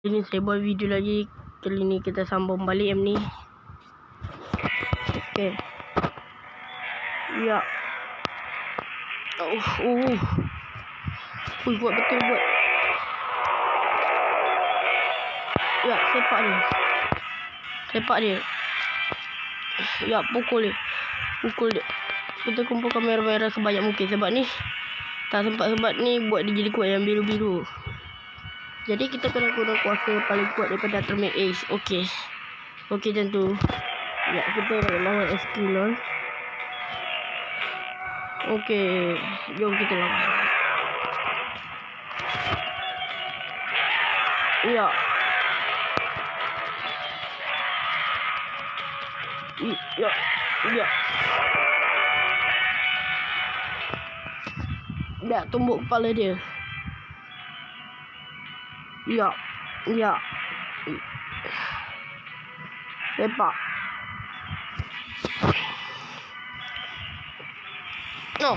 Ini saya buat video lagi. Kali ni kita sambung balik yang ni. Okay. Ya. Buat betul buat. Ya, sepak dia. Ya, pukul dia. Kita kumpulkan merah-merah sebanyak mungkin. Sebab ni tak sempat, sebab ni buat dia jadi kuat yang biru-biru. Jadi kita kena guna kuasa paling kuat daripada Ultimate Ace. Okey macam tu. Ya, kita nak lawan Esquilon. Okey, jom kita lawan. Ya. Ya, tumbuk kepala dia. Ya. Sepak. No.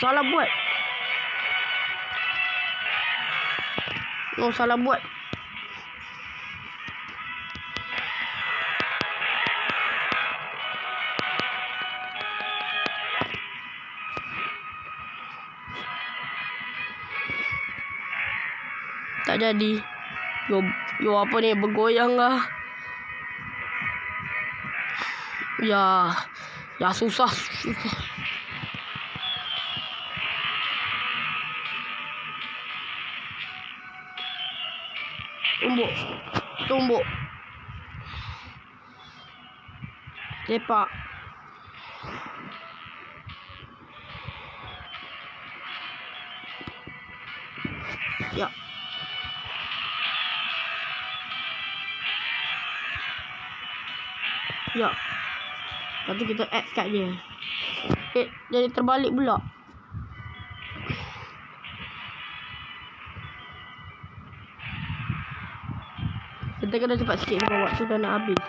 Salah buat. Tak jadi. Yo apa ni, bergoyang lah. Ya susah. Tumbuk. Sepak. Ya. Lepas tu kita add kat dia. Jadi terbalik pula. Kita kena cepat sikit sebab waktu dah nak habis.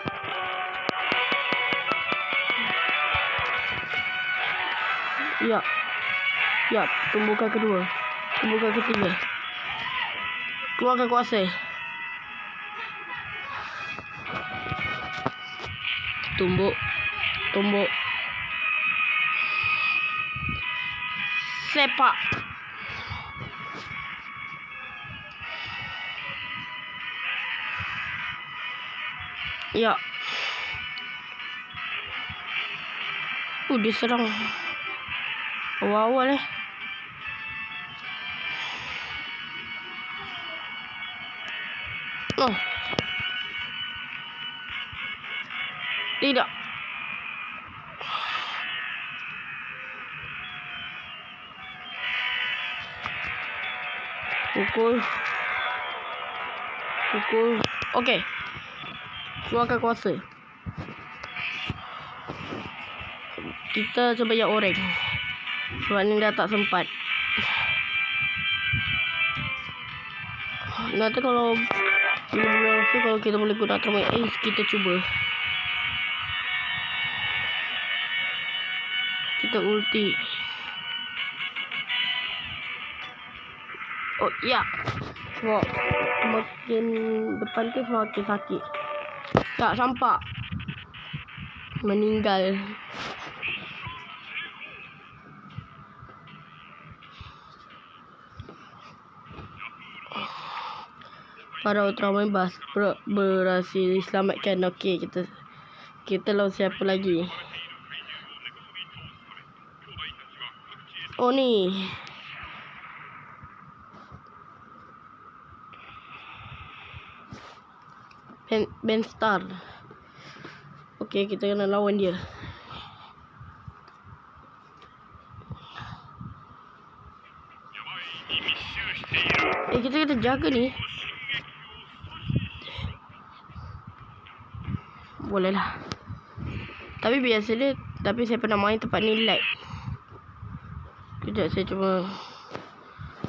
Ya, tumbukan kedua. Tumbukan ketiga. Keluarkan kuasa. Tumbuk. Sepak. Ya. Dia serang awal-awal Tidak. Pukul. Okey. Keluarkan kuasa. Kita cuba yang orang. Sebab ni dah tak sempat. Nanti kalau kita boleh guna Ultimate Ace, kita cuba. Kita ulti. Oh ya. Sebab semakin depan tu semakin sakit. Tak sampak. Meninggal. Para Ultraman berhasil diselamatkan. Okey, kita lawan siapa lagi? Oh ni. Ben Star. Okey, kita kena lawan dia. Kita jaga ni. Boleh lah. Tapi biasa dia. Tapi saya pernah main tempat ni lag. Sekejap saya cuba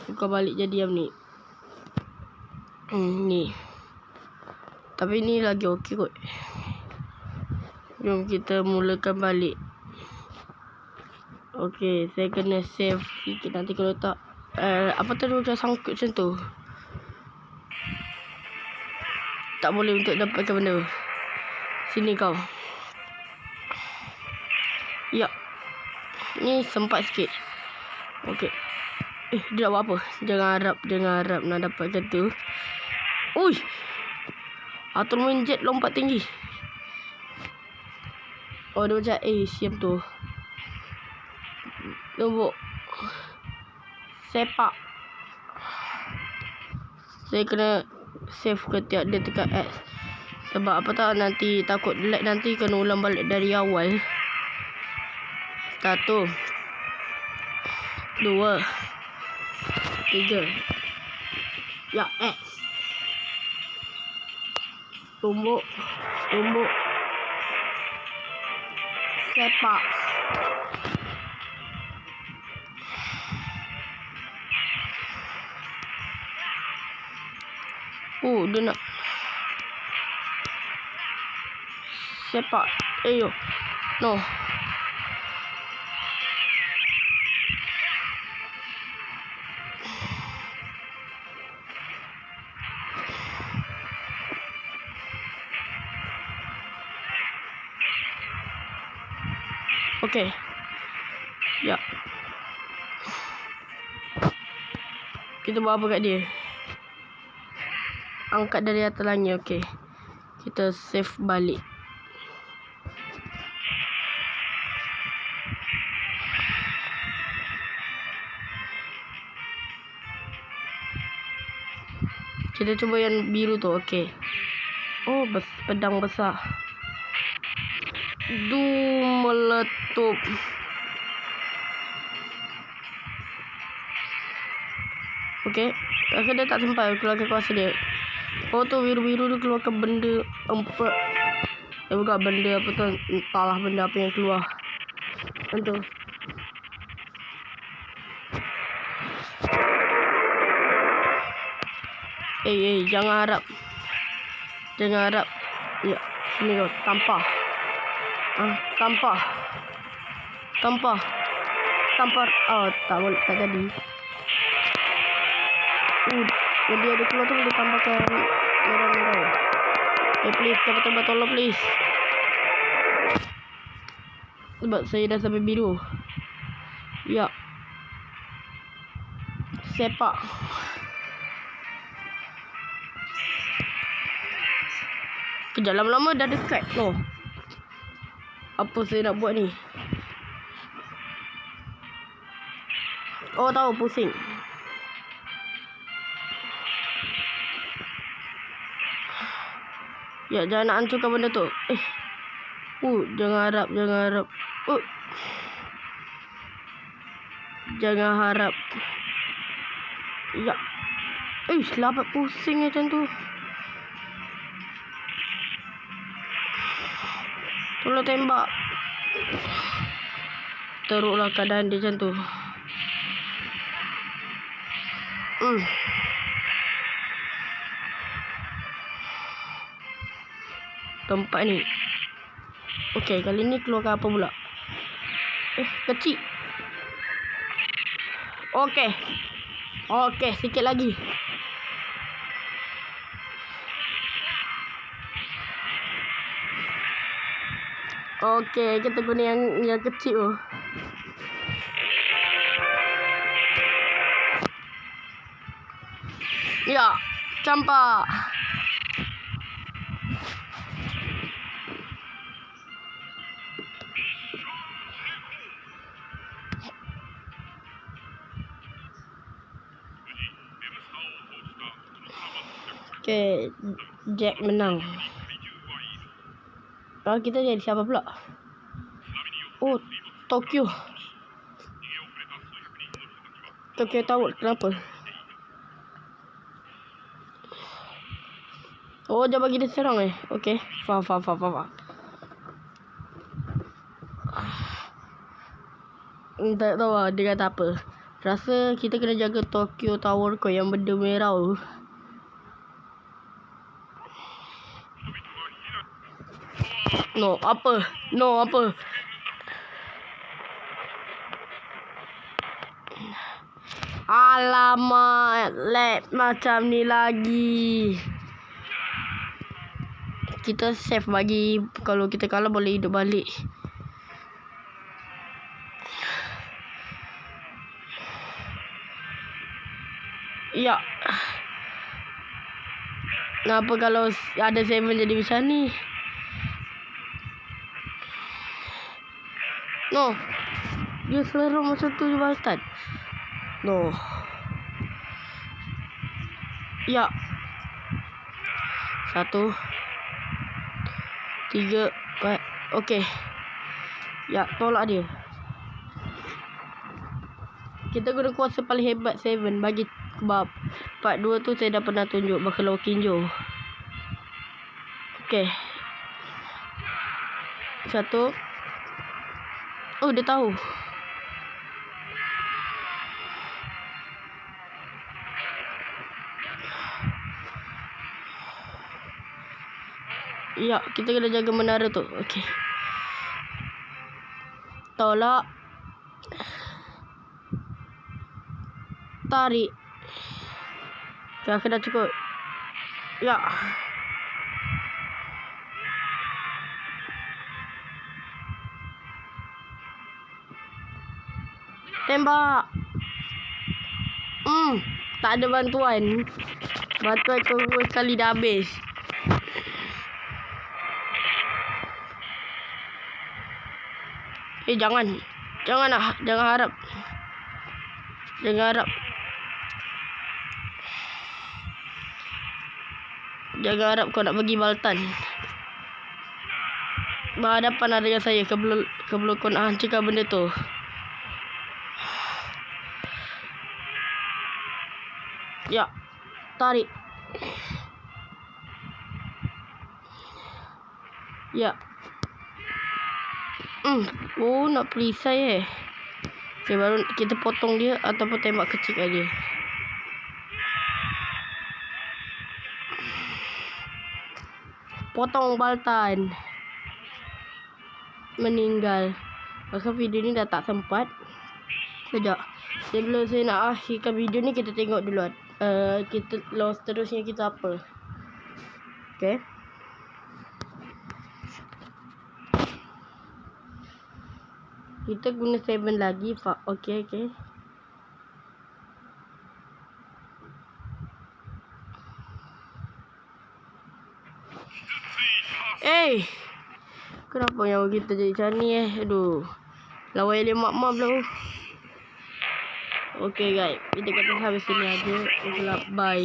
buka balik jadi yang ni. Ni. Tapi ni lagi okey kot. Jom kita mulakan balik. Okay, saya kena save sikit nanti kalau tak apa tu macam sangkut macam tu. Tak boleh untuk dapatkan benda. Sini kau. Ya. Ni sempat sikit. Okay. Dia nak buat apa? Jangan harap nak dapatkan tu. Ui. Atur main jet lompat tinggi. Oh, dia macam siap tu. Nombor sepak. Saya kena save ketiak dia tekan X. Sebab apa tahu nanti takut lag, nanti kena ulang balik dari awal. 1 2 3. Ya, X. Tumbuk sepak. Dia nak sepak. Ayo. No. Okay. Ya. Kita buat apa kat dia? Angkat dari atas langit. Okay. Kita save balik. Kita cuba yang biru tu. Okay. Oh, pedang besar. Meletup. Okay. Rasa dia tak sampai keluarkan kuasa dia. Oh tu biru-biru tu keluarkan benda empat. Bukan benda apa tu. Entahlah benda apa yang keluar. Tentu. Jangan harap. Ya, sini kau. Tampar. Tampar. Oh, tak boleh, tak jadi. Yang dia ada keluar tu boleh tambahkan merah-merah. Please, cepat tolong please. Sebab saya dah sampai biru. Ya. Sepak. Kejap, lama-lama dah dekat. Loh. Apa saya nak buat ni? Oh, tahu, pusing. Ya, jangan nak hancurkan benda tu. Jangan harap. Jangan harap. Ya. Selamat pusing macam tu. Tolong tembak. Teruklah keadaan dia macam tu. Tempat ni. Okey, kali ni keluarkan apa pula? Kecil. Okey, sikit lagi. Okey, kita guna yang kecil tu. Ya, campak. Okay, Jack menang. Kalau kita jadi siapa pula? Oh, Tokyo Tower. Kenapa? Oh, dia bagi dia serang Okay, faham. Tak tahu lah dia kata apa. Rasa kita kena jaga Tokyo Tower kau yang benda merah tu. No, apa? Alamak, lag macam ni lagi. Kita save bagi kalau kita kalah boleh hidup balik. Ya. Kenapa kalau ada 7 jadi macam ni? No. Dia selalu macam tu jembatan. No. Ya. 1 3 4. Okey. Ya, tolak dia. Kita guna kuasa paling hebat 7 bagi bab. Part 2 tu saya dah pernah tunjuk Buffalo Kinjo. Okey. 1. Oh, dia tahu. Ya, kita kena jaga menara tu. Okey. Tolak. Tarik. Dah kena cukup. Ya. Tembak. Tak ada bantuan. Bantuan kau sekali dah habis. Jangan. Jangan harap. Jangan harap. Jangan harap kau nak pergi Baltan. Berhadapan ada dengan saya sebelum kau nak hancurkan benda tu. Ya. Tarik. Ya. Oh, nak perisai Okay, baru kita potong dia ataupun tembak kecil aja. Potong Baltan. Meninggal. Pasal video ni dah tak sempat. Sekejap. Sebelum saya nak akhirkan video ni, kita tengok dulu. Kita seterusnya kita apa. Okay. Kita guna 7 lagi. Okay. Kenapa yang kita jadi macam ni Aduh. Lawan dia mak-mak pula. Okay guys. Kita kata sampai sini aja. Bye.